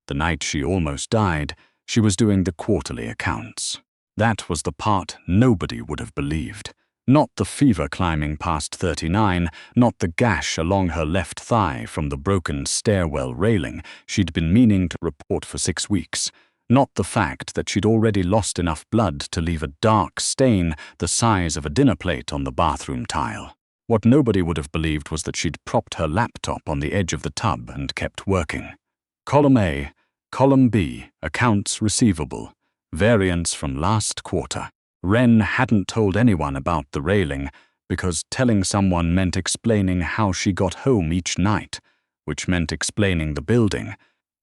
The night she almost died, she was doing the quarterly accounts. That was the part nobody would have believed. Not the fever climbing past 39, not the gash along her left thigh from the broken stairwell railing she'd been meaning to report for 6 weeks. Not the fact that she'd already lost enough blood to leave a dark stain the size of a dinner plate on the bathroom tile. What nobody would have believed was that she'd propped her laptop on the edge of the tub and kept working. Column A, Column B, accounts receivable, variance from last quarter. Wren hadn't told anyone about the railing because telling someone meant explaining how she got home each night, which meant explaining the building,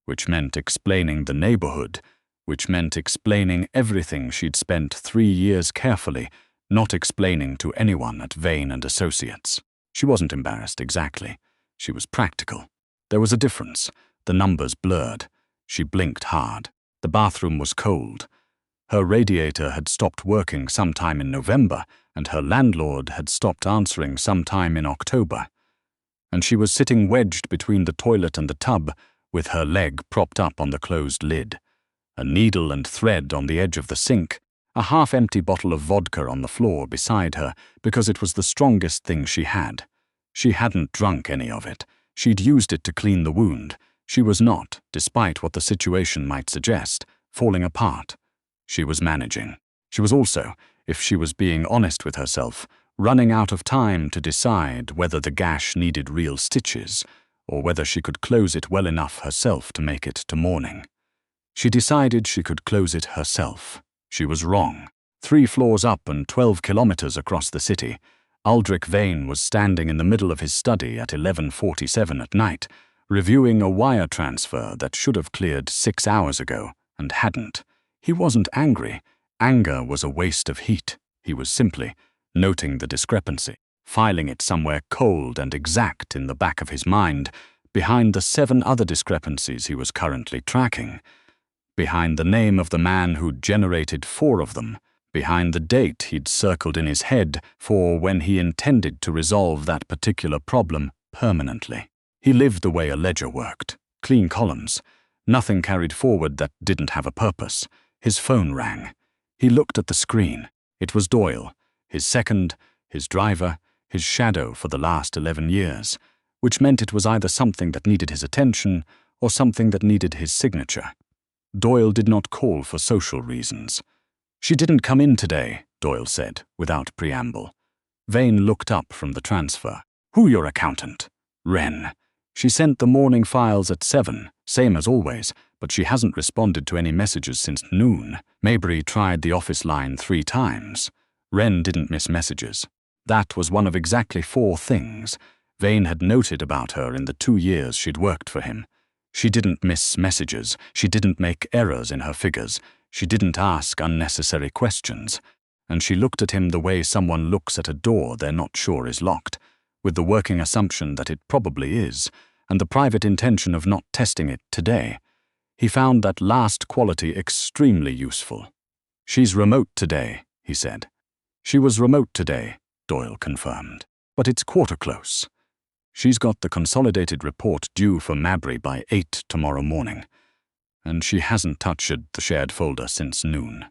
which meant explaining the neighborhood, which meant explaining everything she'd spent 3 years carefully not explaining to anyone at Vane and Associates. She wasn't embarrassed exactly. She was practical. There was a difference. The numbers blurred. She blinked hard. The bathroom was cold. Her radiator had stopped working sometime in November, and her landlord had stopped answering sometime in October. And she was sitting wedged between the toilet and the tub, with her leg propped up on the closed lid. A needle and thread on the edge of the sink, a half-empty bottle of vodka on the floor beside her because it was the strongest thing she had. She hadn't drunk any of it. She'd used it to clean the wound. She was not, despite what the situation might suggest, falling apart. She was managing. She was also, if she was being honest with herself, running out of time to decide whether the gash needed real stitches or whether she could close it well enough herself to make it to morning. She decided she could close it herself. She was wrong. 3 floors up and 12 kilometers across the city, Aldrich Vane was standing in the middle of his study at 11:47 at night, reviewing a wire transfer that should have cleared 6 hours ago and hadn't. He wasn't angry. Anger was a waste of heat. He was simply noting the discrepancy, filing it somewhere cold and exact in the back of his mind, behind the 7 other discrepancies he was currently tracking, behind the name of the man who'd generated 4 of them, behind the date he'd circled in his head for when he intended to resolve that particular problem permanently. He lived the way a ledger worked. Clean columns. Nothing carried forward that didn't have a purpose. His phone rang. He looked at the screen. It was Doyle, his second, his driver, his shadow for the last 11 years, which meant it was either something that needed his attention or something that needed his signature. Doyle did not call for social reasons. "She didn't come in today," Doyle said, without preamble. Vane looked up from the transfer. "Who your accountant?" "Wren. She sent the morning files at 7, same as always, but she hasn't responded to any messages since noon. Mabry tried the office line 3 times. Wren didn't miss messages. That was one of exactly 4 things Vane had noted about her in the 2 years she'd worked for him. She didn't miss messages. She didn't make errors in her figures. She didn't ask unnecessary questions. And she looked at him the way someone looks at a door they're not sure is locked, with the working assumption that it probably is, and the private intention of not testing it today. He found that last quality extremely useful. "She's remote today," he said. "She was remote today," Doyle confirmed. "But it's quarter close. She's got the consolidated report due for Mabry by 8 tomorrow morning, and she hasn't touched the shared folder since noon."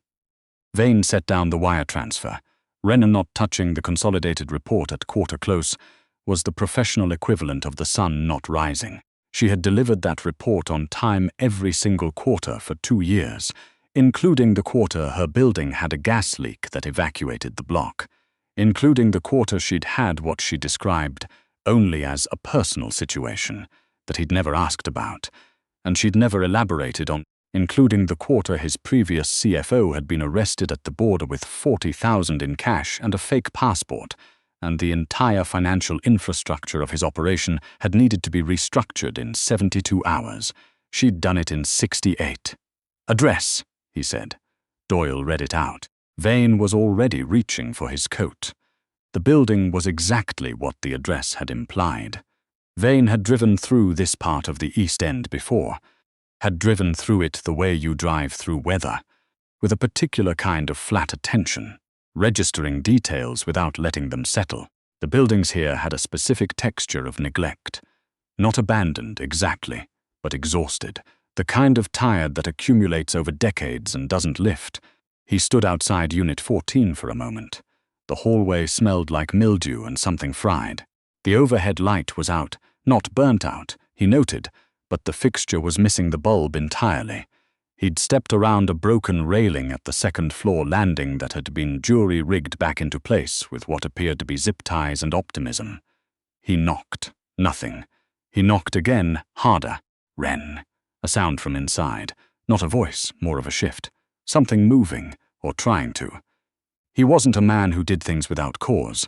Vane set down the wire transfer. Wren not touching the consolidated report at quarter close was the professional equivalent of the sun not rising. She had delivered that report on time every single quarter for 2 years, including the quarter her building had a gas leak that evacuated the block, including the quarter she'd had what she described only as a personal situation that he'd never asked about, and she'd never elaborated on, including the quarter his previous CFO had been arrested at the border with $40,000 in cash and a fake passport, and the entire financial infrastructure of his operation had needed to be restructured in 72 hours. She'd done it in 68. "Address," he said. Doyle read it out. Vane was already reaching for his coat. The building was exactly what the address had implied. Vane had driven through this part of the East End before, had driven through it the way you drive through weather, with a particular kind of flat attention, registering details without letting them settle. The buildings here had a specific texture of neglect. Not abandoned exactly, but exhausted, The kind of tired that accumulates over decades and doesn't lift. He stood outside Unit 14 for a moment. The hallway smelled like mildew and something fried. The overhead light was out, not burnt out, he noted, but the fixture was missing the bulb entirely. He'd stepped around a broken railing at the second-floor landing that had been jury-rigged back into place with what appeared to be zip ties and optimism. He knocked. Nothing. He knocked again, harder. Wren. A sound from inside. Not a voice, more of a shift. Something moving, or trying to. He wasn't a man who did things without cause.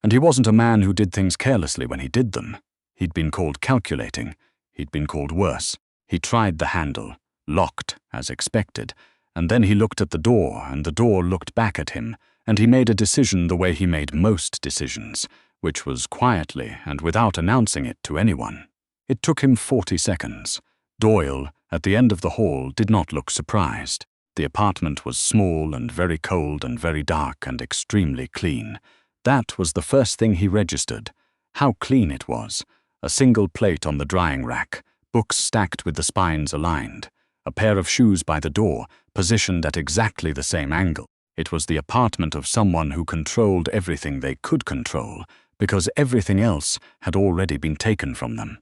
And he wasn't a man who did things carelessly when he did them. He'd been called calculating. He'd been called worse. He tried the handle. Locked, as expected, and then he looked at the door, and the door looked back at him, and he made a decision the way he made most decisions, which was quietly and without announcing it to anyone. It took him 40 seconds. Doyle, at the end of the hall, did not look surprised. The apartment was small and very cold and very dark and extremely clean. That was the first thing he registered. How clean it was. A single plate on the drying rack, books stacked with the spines aligned. A pair of shoes by the door, positioned at exactly the same angle. It was the apartment of someone who controlled everything they could control, because everything else had already been taken from them.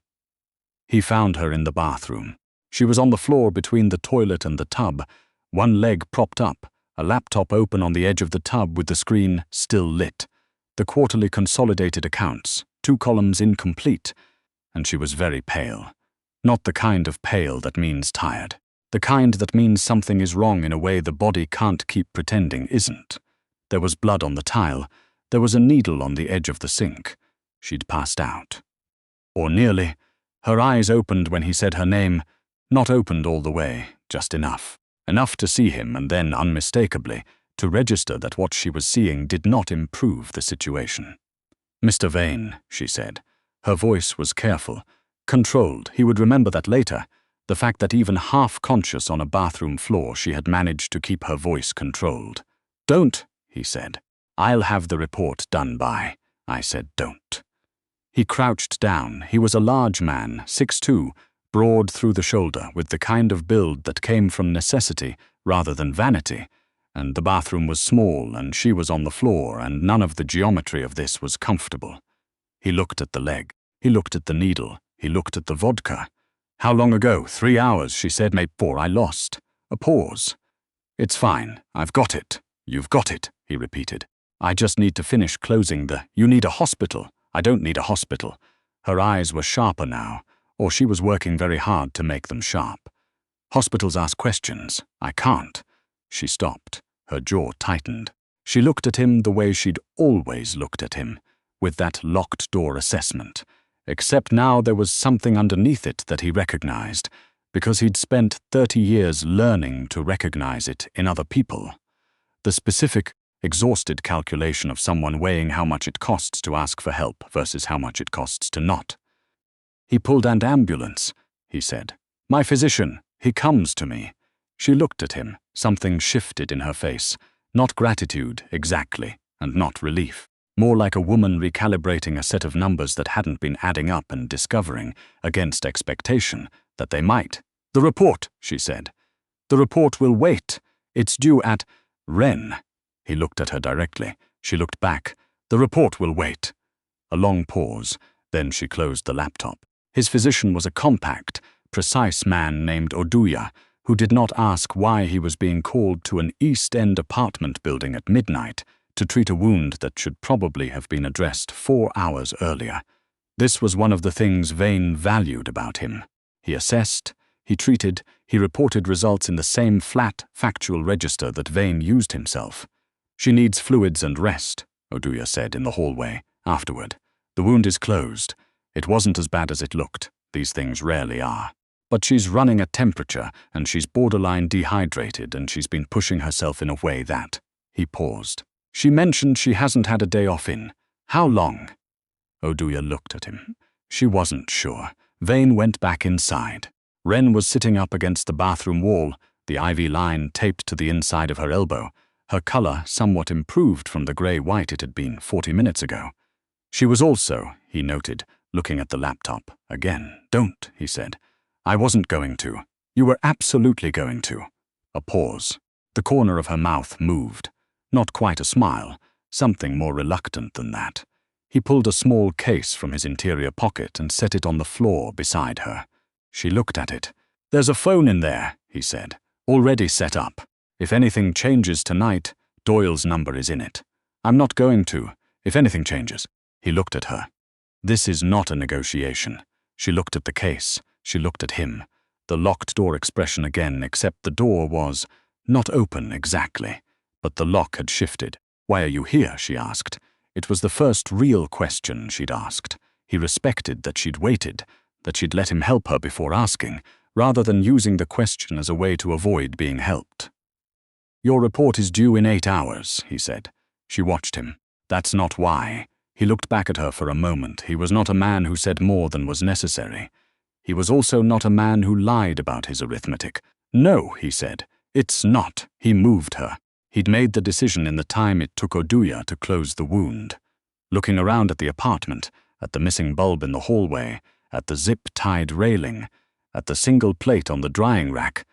He found her in the bathroom. She was on the floor between the toilet and the tub, one leg propped up, a laptop open on the edge of the tub with the screen still lit. The quarterly consolidated accounts, 2 columns incomplete, and she was very pale. Not the kind of pale that means tired. The kind that means something is wrong in a way the body can't keep pretending isn't. There was blood on the tile. There was a needle on the edge of the sink. She'd passed out. Or nearly. Her eyes opened when he said her name. Not opened all the way, just enough. Enough to see him, and then, unmistakably, to register that what she was seeing did not improve the situation. "Mr. Vane," she said. Her voice was careful. Controlled. He would remember that later. The fact that even half-conscious on a bathroom floor she had managed to keep her voice controlled. "Don't," he said. "I'll have the report done by." I said don't. He crouched down. He was a large man, 6'2", broad through the shoulder, with the kind of build that came from necessity rather than vanity. And the bathroom was small, and she was on the floor, and none of the geometry of this was comfortable. He looked at the leg. He looked at the needle. He looked at the vodka. "How long ago?" 3 hours, she said. "Maybe 4. I lost." A pause. "It's fine. I've got it." "You've got it," he repeated. "I just need to finish closing the—" "You need a hospital." "I don't need a hospital." Her eyes were sharper now, or she was working very hard to make them sharp. "Hospitals ask questions. I can't." She stopped. Her jaw tightened. She looked at him the way she'd always looked at him, with that locked-door assessment. Except now there was something underneath it that he recognized, because he'd spent 30 years learning to recognize it in other people. The specific, exhausted calculation of someone weighing how much it costs to ask for help versus how much it costs to not. "He pulled an ambulance," he said. "My physician. He comes to me." She looked at him. Something shifted in her face. Not gratitude, exactly, and not relief. More like a woman recalibrating a set of numbers that hadn't been adding up and discovering, against expectation, that they might. "The report," she said. "The report will wait. It's due at—" "Wren." He looked at her directly. She looked back. "The report will wait." A long pause. Then she closed the laptop. His physician was a compact, precise man named Oduya, who did not ask why he was being called to an East End apartment building at midnight to treat a wound that should probably have been addressed 4 hours earlier. This was one of the things Vane valued about him. He assessed, he treated, he reported results in the same flat, factual register that Vane used himself. "She needs fluids and rest," Oduya said in the hallway, afterward. "The wound is closed. It wasn't as bad as it looked. These things rarely are. But she's running a temperature, and she's borderline dehydrated, and she's been pushing herself in a way that—" He paused. "She mentioned she hasn't had a day off in— How long?" Oduya looked at him. She wasn't sure. Vane went back inside. Wren was sitting up against the bathroom wall, the ivy line taped to the inside of her elbow, her color somewhat improved from the gray-white it had been 40 minutes ago. She was also, he noted, looking at the laptop. "Again, don't," he said. "I wasn't going to." You were absolutely going to. A pause. The corner of her mouth moved. Not quite a smile, something more reluctant than that. He pulled a small case from his interior pocket and set it on the floor beside her. She looked at it. There's a phone in there, he said, already set up. If anything changes tonight, Doyle's number is in it. I'm not going to, if anything changes. He looked at her. This is not a negotiation. She looked at the case. She looked at him. The locked door expression again, except the door was not open exactly, but the lock had shifted. Why are you here? She asked. It was the first real question she'd asked. He respected that she'd waited, that she'd let him help her before asking, rather than using the question as a way to avoid being helped. Your report is due in 8 hours, he said. She watched him. That's not why. He looked back at her for a moment. He was not a man who said more than was necessary. He was also not a man who lied about his arithmetic. No, he said. It's not. He moved her. He'd made the decision in the time it took Oduya to close the wound. Looking around at the apartment, at the missing bulb in the hallway, at the zip-tied railing, at the single plate on the drying rack,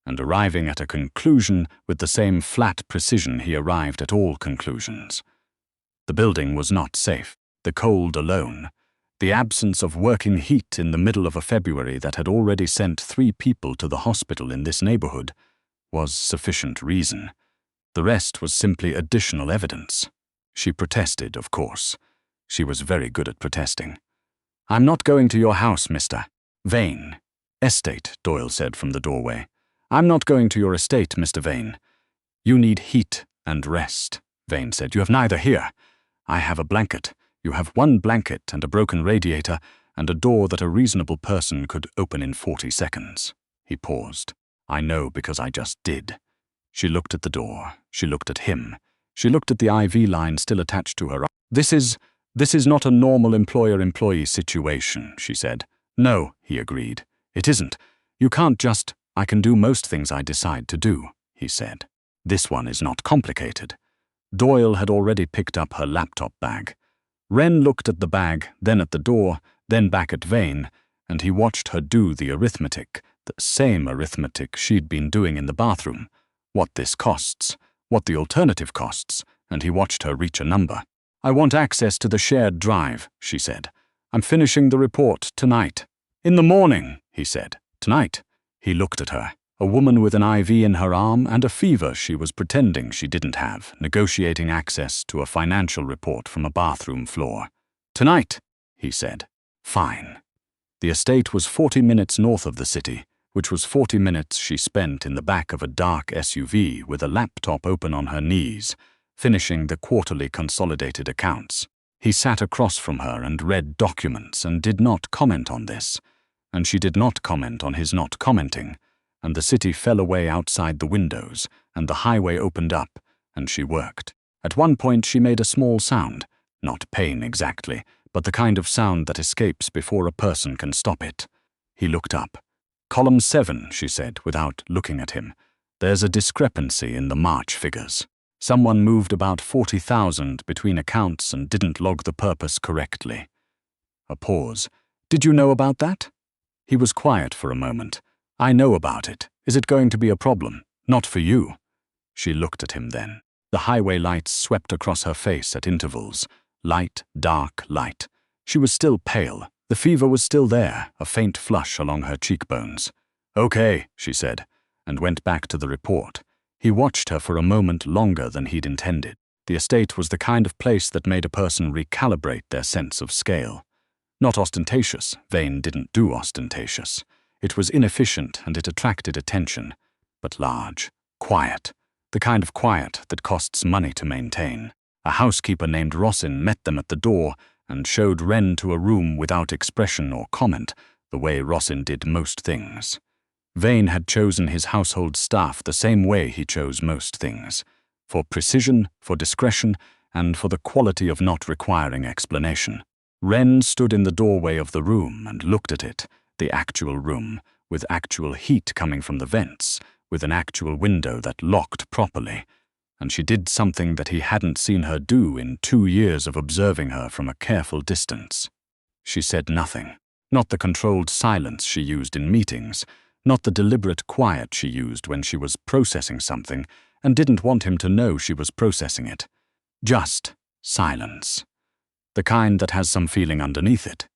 and arriving at a conclusion with the same flat precision he arrived at all conclusions. The building was not safe. The cold alone, the absence of working heat in the middle of a February that had already sent 3 people to the hospital in this neighborhood, was sufficient reason. The rest was simply additional evidence. She protested, of course. She was very good at protesting. I'm not going to your house, Mr. Vane. Estate, Doyle said from the doorway. I'm not going to your estate, Mr. Vane. You need heat and rest, Vane said. You have neither here. I have a blanket. You have 1 blanket and a broken radiator and a door that a reasonable person could open in 40 seconds. He paused. I know because I just did. She looked at the door. She looked at him. She looked at the IV line still attached to her. This is not a normal employer-employee situation, she said. No, he agreed. It isn't. You can't just, I can do most things I decide to do, he said. This one is not complicated. Doyle had already picked up her laptop bag. Wren looked at the bag, then at the door, then back at Vane, and he watched her do the arithmetic, the same arithmetic she'd been doing in the bathroom. What this costs, what the alternative costs, and he watched her reach a number. I want access to the shared drive, she said. I'm finishing the report tonight. In the morning, he said. Tonight. He looked at her, a woman with an IV in her arm and a fever she was pretending she didn't have, negotiating access to a financial report from a bathroom floor. Tonight, he said. Fine. The estate was 40 minutes north of the city, which was 40 minutes she spent in the back of a dark SUV with a laptop open on her knees, finishing the quarterly consolidated accounts. He sat across from her and read documents and did not comment on this, and she did not comment on his not commenting, and the city fell away outside the windows, and the highway opened up, and she worked. At one point she made a small sound, not pain exactly, but the kind of sound that escapes before a person can stop it. He looked up. Column 7, she said, without looking at him. There's a discrepancy in the March figures. Someone moved about 40,000 between accounts and didn't log the purpose correctly. A pause. Did you know about that? He was quiet for a moment. I know about it. Is it going to be a problem? Not for you. She looked at him then. The highway lights swept across her face at intervals. Light, dark light. She was still pale. The fever was still there, a faint flush along her cheekbones. Okay, she said, and went back to the report. He watched her for a moment longer than he'd intended. The estate was the kind of place that made a person recalibrate their sense of scale. Not ostentatious. Vane didn't do ostentatious. It was inefficient and it attracted attention. But large. Quiet. The kind of quiet that costs money to maintain. A housekeeper named Rossin met them at the door and showed Wren to a room without expression or comment, the way Rossin did most things. Vane had chosen his household staff the same way he chose most things, for precision, for discretion, and for the quality of not requiring explanation. Wren stood in the doorway of the room and looked at it, the actual room, with actual heat coming from the vents, with an actual window that locked properly, and she did something that he hadn't seen her do in 2 years of observing her from a careful distance. She said nothing, not the controlled silence she used in meetings, not the deliberate quiet she used when she was processing something and didn't want him to know she was processing it. Just silence. The kind that has some feeling underneath it.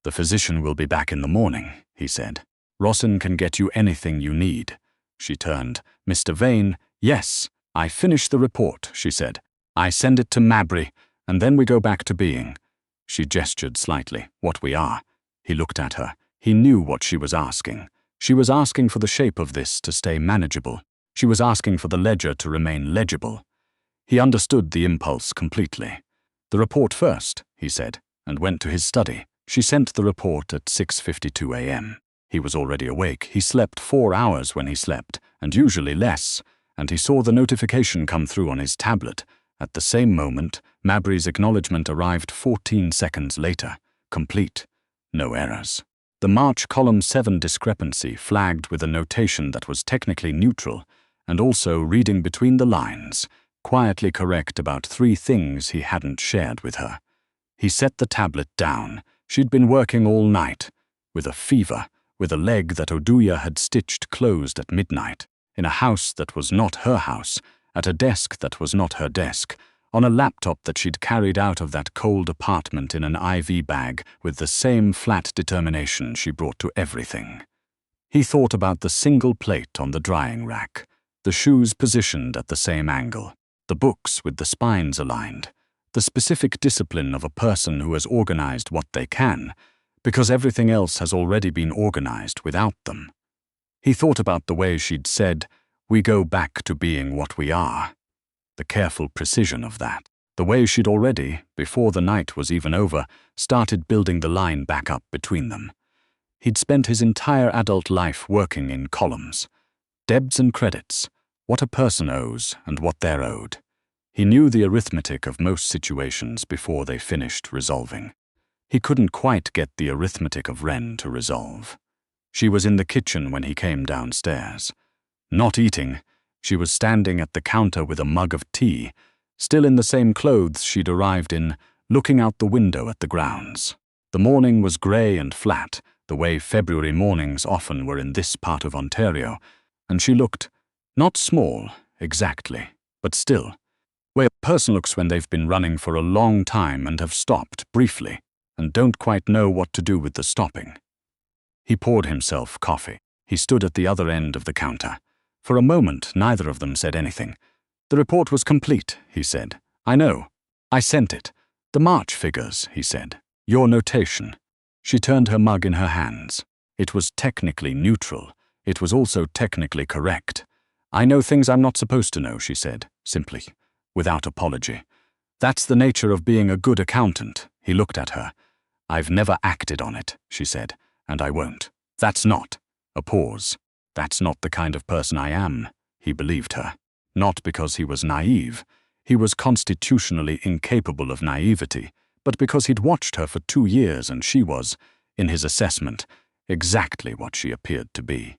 "The physician will be back in the morning," he said. "Rossin can get you anything you need." She turned. "Mr. Vane, yes, I finished the report," she said. "I send it to Mabry, and then we go back to being." She gestured slightly. "What we are." He looked at her. He knew what she was asking. She was asking for the shape of this to stay manageable. She was asking for the ledger to remain legible. He understood the impulse completely. "The report first," he said, and went to his study. She sent the report at 6:52 a.m. He was already awake. He slept 4 hours when he slept, and usually less, and he saw the notification come through on his tablet. At the same moment, Mabry's acknowledgement arrived 14 seconds later. Complete. No errors. The March column 7 discrepancy flagged with a notation that was technically neutral, and also reading between the lines, quietly correct about 3 things he hadn't shared with her. He set the tablet down. She'd been working all night, with a fever, with a leg that Oduya had stitched closed at midnight, in a house that was not her house, at a desk that was not her desk, on a laptop that she'd carried out of that cold apartment in an IV bag with the same flat determination she brought to everything. He thought about the single plate on the drying rack, the shoes positioned at the same angle, the books with the spines aligned, the specific discipline of a person who has organized what they can, because everything else has already been organized without them. He thought about the way she'd said, "We go back to being what we are." The careful precision of that. The way she'd already, before the night was even over, started building the line back up between them. He'd spent his entire adult life working in columns. Debts and credits, what a person owes and what they're owed. He knew the arithmetic of most situations before they finished resolving. He couldn't quite get the arithmetic of Ren to resolve. She was in the kitchen when he came downstairs. Not eating, she was standing at the counter with a mug of tea, still in the same clothes she'd arrived in, looking out the window at the grounds. The morning was grey and flat, the way February mornings often were in this part of Ontario, and she looked, not small, exactly, but still, way a person looks when they've been running for a long time and have stopped, briefly, and don't quite know what to do with the stopping. He poured himself coffee. He stood at the other end of the counter. For a moment, neither of them said anything. "The report was complete," he said. "I know. I sent it. The March figures," he said. "Your notation." She turned her mug in her hands. It was technically neutral. It was also technically correct. "I know things I'm not supposed to know," she said, simply, without apology. "That's the nature of being a good accountant." He looked at her. "I've never acted on it," she said, "and I won't. That's not." A pause. "That's not the kind of person I am." He believed her. Not because he was naive. He was constitutionally incapable of naivety, but because he'd watched her for 2 years and she was, in his assessment, exactly what she appeared to be.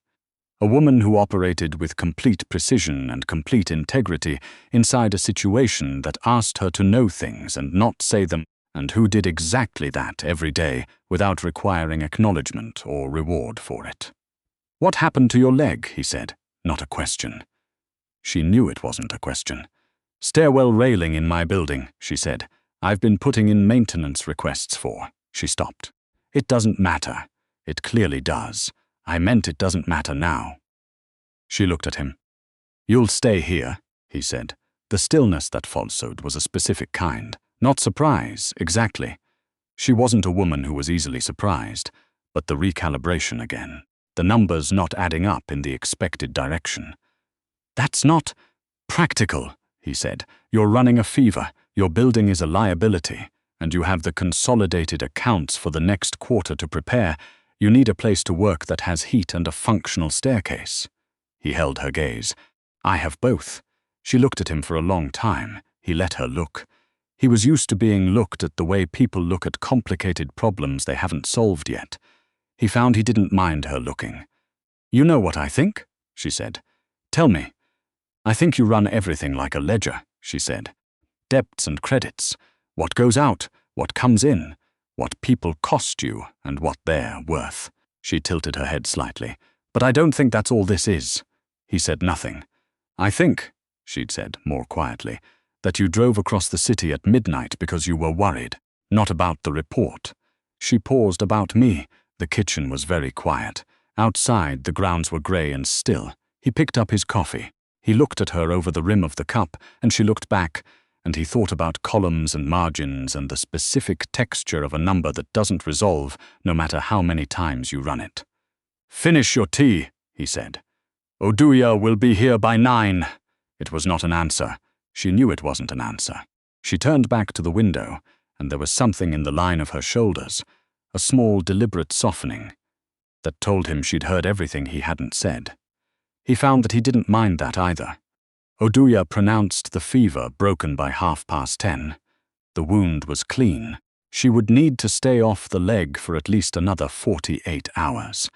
A woman who operated with complete precision and complete integrity inside a situation that asked her to know things and not say them, and who did exactly that every day without requiring acknowledgement or reward for it. "What happened to your leg?" he said. Not a question. She knew it wasn't a question. "Stairwell railing in my building," she said. "I've been putting in maintenance requests for." She stopped. "It doesn't matter." "It clearly does. I meant it doesn't matter now." She looked at him. "You'll stay here," he said. The stillness that followed was a specific kind. Not surprise, exactly. She wasn't a woman who was easily surprised, but the recalibration again. The numbers not adding up in the expected direction. "That's not practical," he said. "You're running a fever, your building is a liability, and you have the consolidated accounts for the next quarter to prepare. You need a place to work that has heat and a functional staircase." He held her gaze. "I have both." She looked at him for a long time. He let her look. He was used to being looked at the way people look at complicated problems they haven't solved yet. He found he didn't mind her looking. "You know what I think?" she said. "Tell me." "I think you run everything like a ledger," she said. "Debts and credits. What goes out, what comes in, what people cost you, and what they're worth." She tilted her head slightly. But I don't think that's all this is. He said nothing. I think, she'd said more quietly, that you drove across the city at midnight because you were worried, not about the report. She paused. About me. The kitchen was very quiet. Outside, the grounds were grey and still. He picked up his coffee. He looked at her over the rim of the cup, and she looked back, and he thought about columns and margins and the specific texture of a number that doesn't resolve no matter how many times you run it. Finish your tea, he said. Oduya will be here by 9. It was not an answer. She knew it wasn't an answer. She turned back to the window, and there was something in the line of her shoulders, a small, deliberate softening, that told him she'd heard everything he hadn't said. He found that he didn't mind that either. Oduya pronounced the fever broken by 10:30. The wound was clean. She would need to stay off the leg for at least another 48 hours,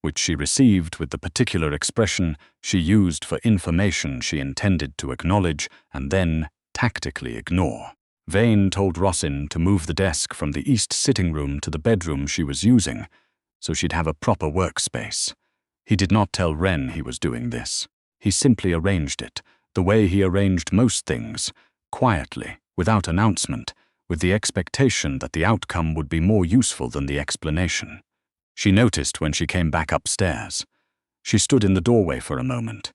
which she received with the particular expression she used for information she intended to acknowledge and then tactically ignore. Vane told Rosin to move the desk from the east sitting room to the bedroom she was using, so she'd have a proper workspace. He did not tell Wren he was doing this. He simply arranged it, the way he arranged most things, quietly, without announcement, with the expectation that the outcome would be more useful than the explanation. She noticed when she came back upstairs. She stood in the doorway for a moment.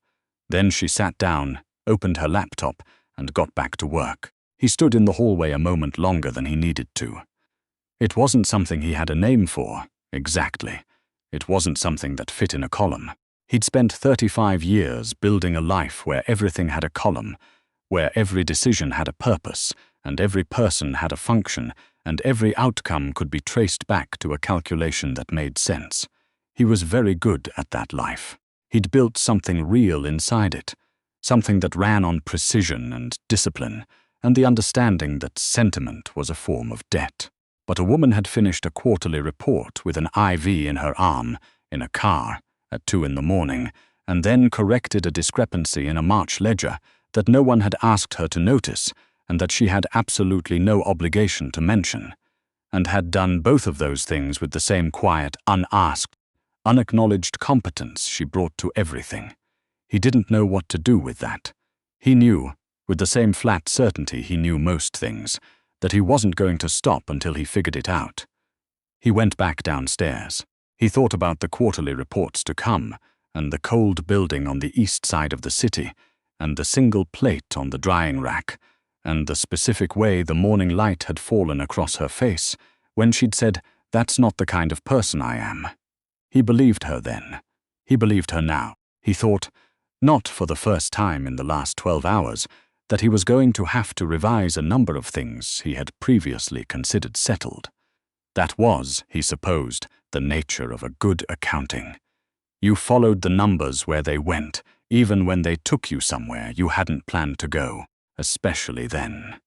Then she sat down, opened her laptop, and got back to work. He stood in the hallway a moment longer than he needed to. It wasn't something he had a name for, exactly. It wasn't something that fit in a column. He'd spent 35 years building a life where everything had a column, where every decision had a purpose, and every person had a function, and every outcome could be traced back to a calculation that made sense. He was very good at that life. He'd built something real inside it, something that ran on precision and discipline, and the understanding that sentiment was a form of debt. But a woman had finished a quarterly report with an IV in her arm, in a car, at 2 in the morning, and then corrected a discrepancy in a March ledger that no one had asked her to notice, and that she had absolutely no obligation to mention, and had done both of those things with the same quiet, unasked, unacknowledged competence she brought to everything. He didn't know what to do with that. He knew, with the same flat certainty he knew most things, that he wasn't going to stop until he figured it out. He went back downstairs. He thought about the quarterly reports to come, and the cold building on the east side of the city, and the single plate on the drying rack, and the specific way the morning light had fallen across her face when she'd said, "That's not the kind of person I am." He believed her then. He believed her now. He thought, not for the first time in the last 12 hours, that he was going to have to revise a number of things he had previously considered settled. That was, he supposed, the nature of a good accounting. You followed the numbers where they went, even when they took you somewhere you hadn't planned to go, especially then.